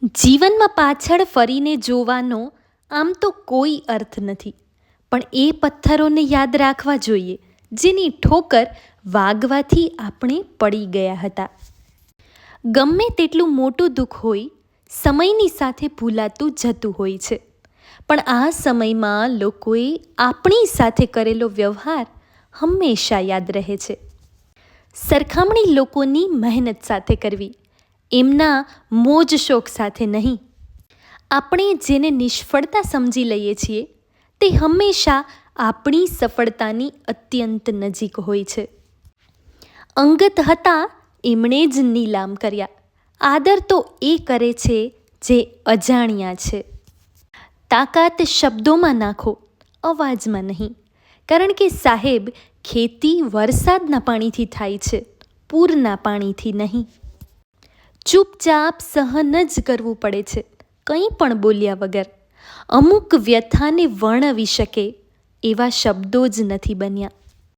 જીવનમાં પાછળ ફરીને જોવાનો આમ તો કોઈ અર્થ નથી, પણ એ પથ્થરોને યાદ રાખવા જોઈએ જેની ઠોકર વાગવાથી આપણે પડી ગયા હતા. ગમે તેટલું મોટું દુઃખ હોય, સમયની સાથે ભૂલાતું જતું હોય છે, પણ આ સમયમાં લોકોએ આપણી સાથે કરેલો વ્યવહાર હંમેશા યાદ રહે છે. સરખામણી લોકોની મહેનત સાથે કરવી, એમના મોજ શોખ સાથે નહીં. આપણે જેને નિષ્ફળતા સમજી લઈએ છીએ તે હંમેશા આપણી સફળતાની અત્યંત નજીક હોય છે. અંગત હતા એમણે જ નીલામ કર્યા, આદર તો એ કરે છે જે અજાણ્યા છે. તાકાત શબ્દોમાં નાખો, અવાજમાં નહીં, કારણ કે સાહેબ ખેતી વરસાદના પાણીથી થાય છે, પૂરના પાણીથી નહીં. ચૂપચાપ સહન જ કરવું પડે છે, કંઈ પણ બોલ્યા વગર. અમુક વ્યથાને વર્ણવી શકે એવા શબ્દો જ નથી બન્યા.